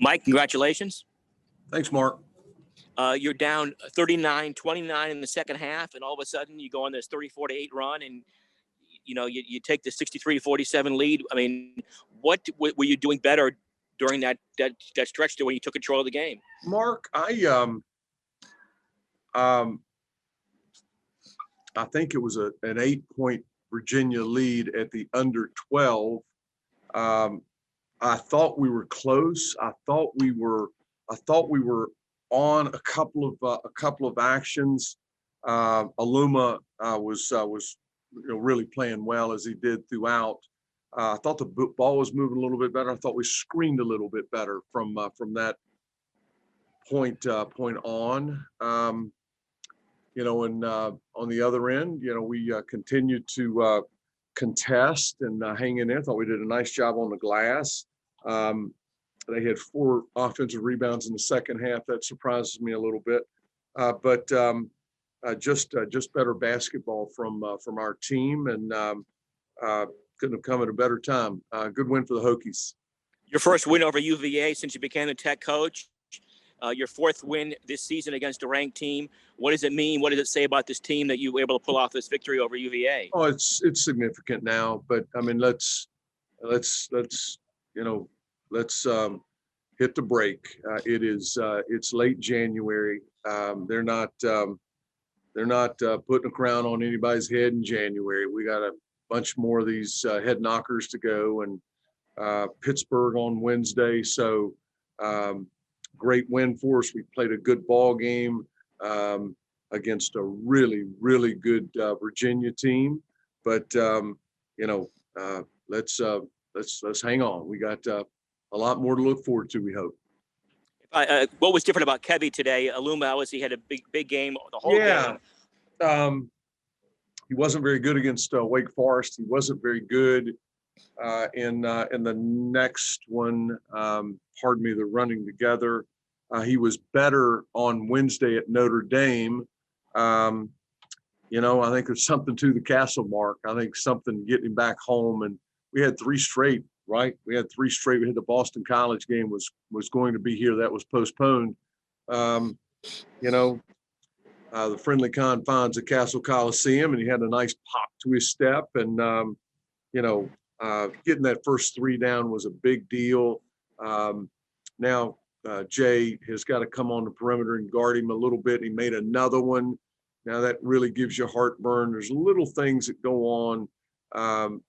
Mike, congratulations. Thanks, Mark. You're down 39-29 in the second half, and all of a sudden you go on this 34-8 run, and you take the 63-47 lead. I mean, what were you doing better during that stretch when you took control of the game? Mark, I think it was an 8-point Virginia lead at the under 12. I thought we were close. I thought we were on a couple of actions. Illumina was really playing well as he did throughout. I thought the ball was moving a little bit better. I thought we screened a little bit better from that point on. And on the other end, we continued to contest and hang in there. I thought we did a nice job on the glass. They had 4 offensive rebounds in the second half. That surprises me a little bit, but just better basketball from our team, and couldn't have come at a better time. Good win for the Hokies. Your first win over UVA since you became the Tech coach. Your 4th win this season against a ranked team. What does it mean? What does it say about this team that you were able to pull off this victory over UVA? Oh, it's significant now, but I mean, let's hit the brake. It's late January. They're not putting a crown on anybody's head in January. We got a bunch more of these head knockers to go, and Pittsburgh on Wednesday. So great win for us. We played a good ball game against a really, really good Virginia team. But let's hang on. We got a lot more to look forward to, we hope. What was different about Kevy today? Illumina obviously had a big game the whole game. He wasn't very good against Wake Forest. He wasn't very good in the next one. Pardon me, the running together. He was better on Wednesday at Notre Dame. I think there's something to the castle, Mark. I think something getting him back home. And we had 3 straight, right? We had 3 straight. We had the Boston College game was going to be here. That was postponed. The friendly confines of Castle Coliseum, and he had a nice pop to his step. And, getting that first 3 down was a big deal. Now Jay has got to come on the perimeter and guard him a little bit. He made another one. Now that really gives you heartburn. There's little things that go on,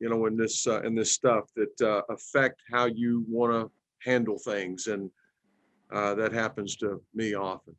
in this stuff that affect how you want to handle things. And that happens to me often.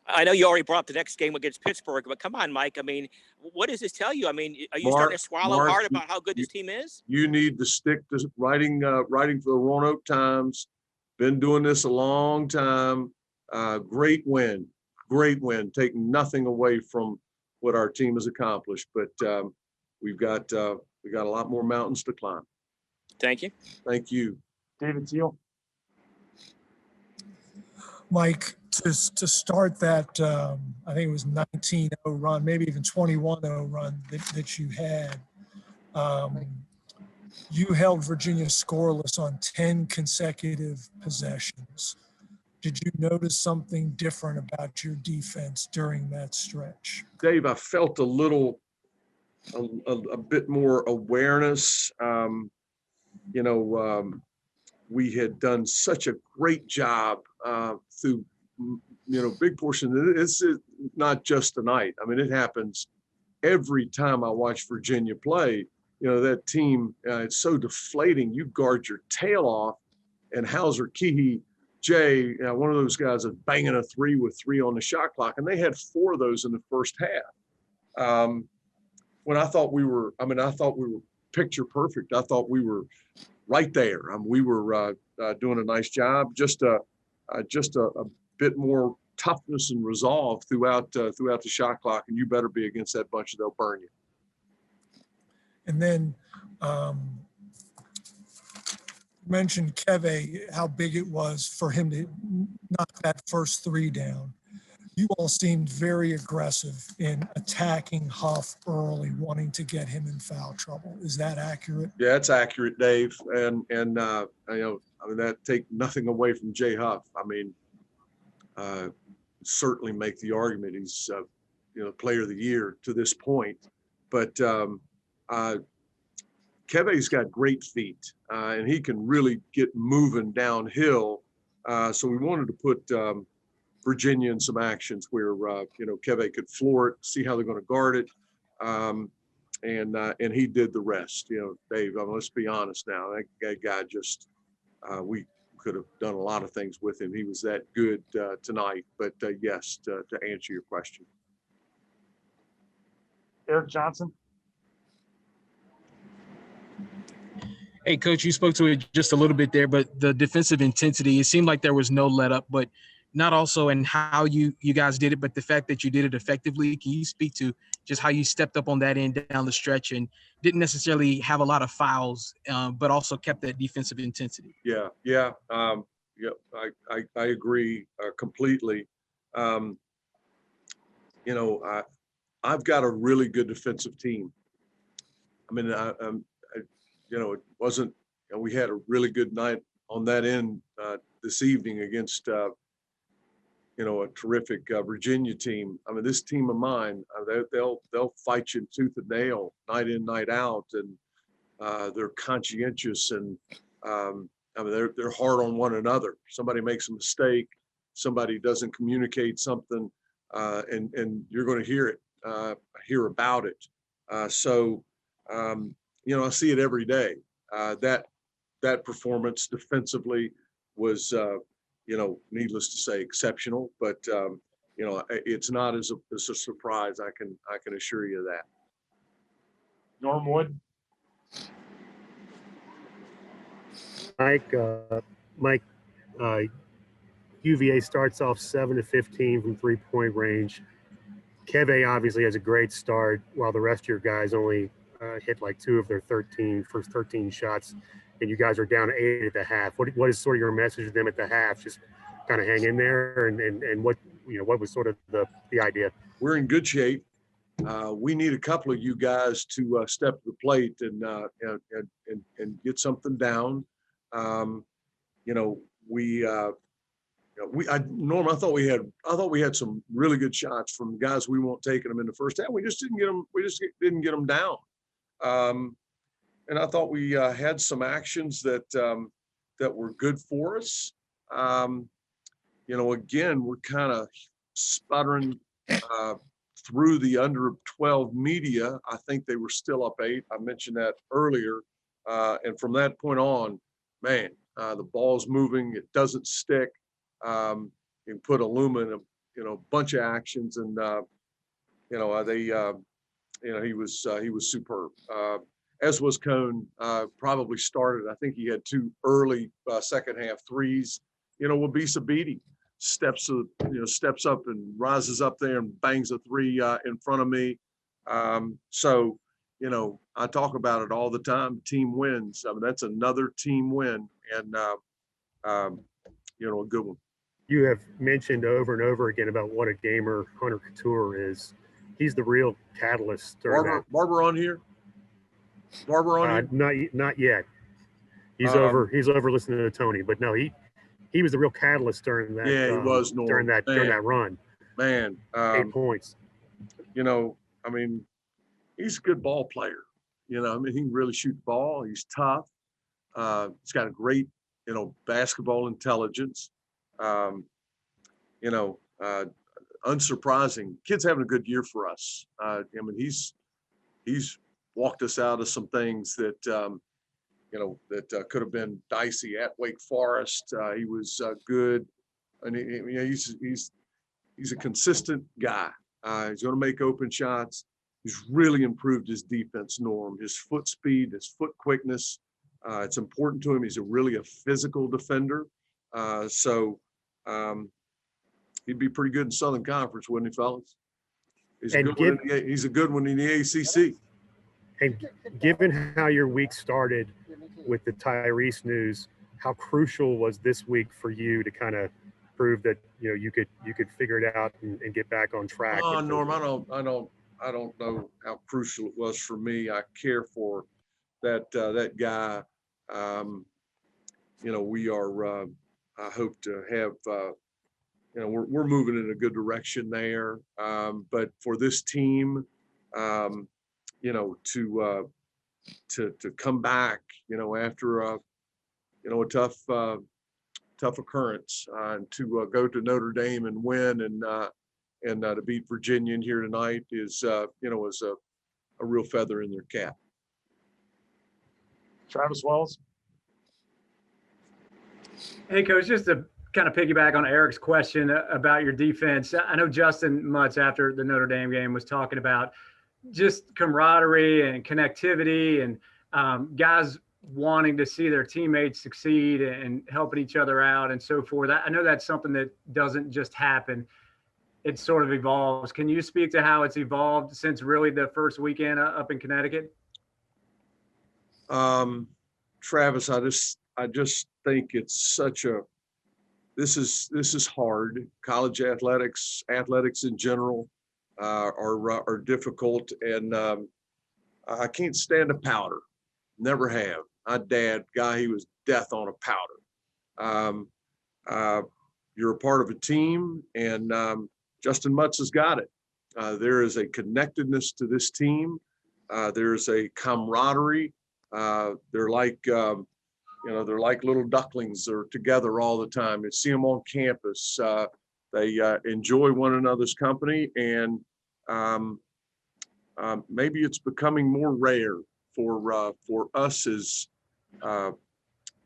I know you already brought up the next game against Pittsburgh, but come on, Mike. I mean, what does this tell you? I mean, are you starting to swallow hard about how good this team is? You need to stick to writing for the Roanoke Times. Been doing this a long time. Great win. Taking nothing away from what our team has accomplished, but we've got a lot more mountains to climb. Thank you. Thank you, David Teal. Mike, to start that, I think it was 19-0 run, maybe even 21-0 run that you had. You held Virginia scoreless on 10 consecutive possessions. Did you notice something different about your defense during that stretch? Dave, I felt a bit more awareness. We had done such a great job through, big portion. This is not just tonight. I mean, it happens every time I watch Virginia play. That team, it's so deflating. You guard your tail off, and Hauser, Keehee, Jay, one of those guys is banging a 3 with 3 on the shot clock, and they had 4 of those in the first half. When I thought we were picture perfect. I thought we were right there. We were doing a nice job. Just a bit more toughness and resolve throughout the shot clock, and you better be against that bunch, or they'll burn you. And then mentioned Keve, how big it was for him to knock that first 3 down. You all seemed very aggressive in attacking Huff early, wanting to get him in foul trouble. Is that accurate? Yeah, it's accurate, Dave. And I mean, that take nothing away from Jay Huff. I mean, certainly make the argument he's, player of the year to this point. But Keve's got great feet, and he can really get moving downhill. So we wanted to put Virginia in some actions where, Keve could floor it, see how they're going to guard it. And he did the rest. Dave, let's be honest now. That guy just, we could have done a lot of things with him. He was that good tonight. But yes, to answer your question. Eric Johnson. Hey, Coach, you spoke to it just a little bit there, but the defensive intensity, it seemed like there was no let up, but not also in how you guys did it, but the fact that you did it effectively. Can you speak to just how you stepped up on that end down the stretch and didn't necessarily have a lot of fouls, but also kept that defensive intensity? Yeah. I agree completely. I've got a really good defensive team. I mean, it wasn't, we had a really good night on that end this evening against, a terrific Virginia team. I mean, this team of mine, they'll fight you tooth and nail, night in, night out, and they're conscientious and they're hard on one another. Somebody makes a mistake, somebody doesn't communicate something, and you're going to hear about it. I see it every day. That performance defensively was, needless to say, exceptional. But it's not as a surprise. I can assure you of that. Norm Wood. Mike, UVA starts off 7 of 15 from 3-point range. Keve obviously has a great start, while the rest of your guys only hit like 2 of their first 13 shots, and you guys are down 8 at the half. What is sort of your message to them at the half? Just kind of hang in there, and what was sort of the idea? We're in good shape. We need a couple of you guys to step to the plate and get something down. Norm, I thought we had some really good shots from guys we weren't taking them in the first half. We just didn't get them. We just didn't get them down. And I thought we had some actions that were good for us. Again, we're kind of sputtering through the under 12 media. I think they were still up 8. I mentioned that earlier. And from that point on, man, the ball's moving. It doesn't stick. You can put Illumina in a bunch of actions, and he was superb. As was Cone. Probably started. I think he had 2 early second half threes. Wabisa Beatty steps up and rises up there and bangs a 3 in front of me. I talk about it all the time. Team wins. I mean, that's another team win, and a good one. You have mentioned over and over again about what a gamer Hunter Couture is. He's the real catalyst. Barber on here? Barber on here? Not yet. He's over listening to Tony, but no, he was the real catalyst during that. Yeah, he was during that run. Man, 8 points. He's a good ball player. He can really shoot the ball. He's tough. He's got a great, basketball intelligence. Unsurprising. Kid's having a good year for us. He's walked us out of some things that could have been dicey at Wake Forest. He was good, and he's a consistent guy. He's going to make open shots. He's really improved his defense, Norm. His foot speed, his foot quickness. It's important to him. He's really a physical defender. He'd be pretty good in Southern Conference, wouldn't he, fellas? He's a good one in the ACC. And given how your week started with the Tyrese news, how crucial was this week for you to kind of prove that you could figure it out and get back on track? Oh, Norm, I don't know how crucial it was for me. I care for that guy. we are. I hope to have. We're moving in a good direction there. But for this team, to come back, after a tough occurrence, and to go to Notre Dame and win, and to beat Virginia in here tonight is a real feather in their cap. Travis Wells. Hey, Coach, just to kind of piggyback on Eric's question about your defense. I know Justin Mutz, after the Notre Dame game, was talking about just camaraderie and connectivity and guys wanting to see their teammates succeed and helping each other out and so forth. I know that's something that doesn't just happen. It sort of evolves. Can you speak to how it's evolved since really the first weekend up in Connecticut? Travis, I just think it's this is hard. College athletics in general are difficult, and I can't stand a powder. Never have. My dad, guy, he was death on a powder. You're a part of a team, and Justin Mutz has got it. There is a connectedness to this team. There's a camaraderie. They're like little ducklings. They're together all the time. You see them on campus. They enjoy one another's company, and maybe it's becoming more rare for us as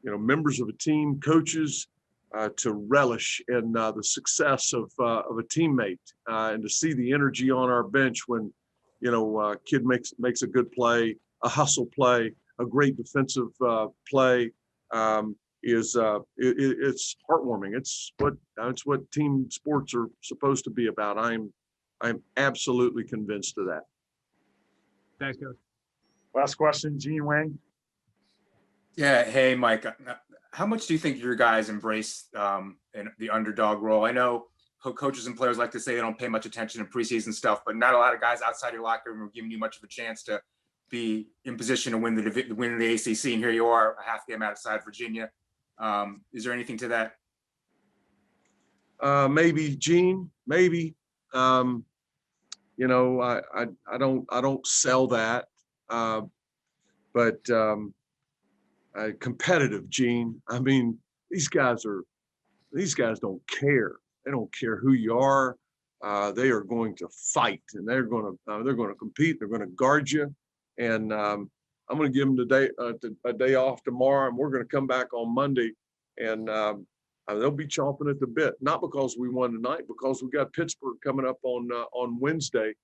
members of a team, coaches, to relish in the success of a teammate, and to see the energy on our bench when a kid makes a good play, a hustle play, a great defensive play. It's heartwarming. It's what team sports are supposed to be about. I'm absolutely convinced of that. Thanks, Coach. Last question, Gene Wang. Yeah. Hey, Mike. How much do you think your guys embrace in the underdog role? I know coaches and players like to say they don't pay much attention to preseason stuff, but not a lot of guys outside your locker room are giving you much of a chance to be in position to win the ACC, and here you are, a half game outside Virginia. Is there anything to that? Maybe, Gene. Maybe. I don't sell that. But competitive, Gene. I mean, these guys don't care. They don't care who you are. They are going to fight, and they're going to compete. They're going to guard you. And I'm going to give them a day off tomorrow, and we're going to come back on Monday, and they'll be chomping at the bit. Not because we won tonight, because we got Pittsburgh coming up on Wednesday.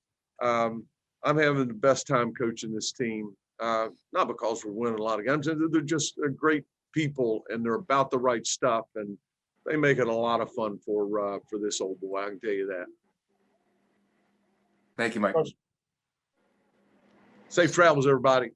I'm having the best time coaching this team, not because we're winning a lot of games. They're just great people, and they're about the right stuff, and they make it a lot of fun for this old boy. I can tell you that. Thank you, Mike. Safe travels, everybody.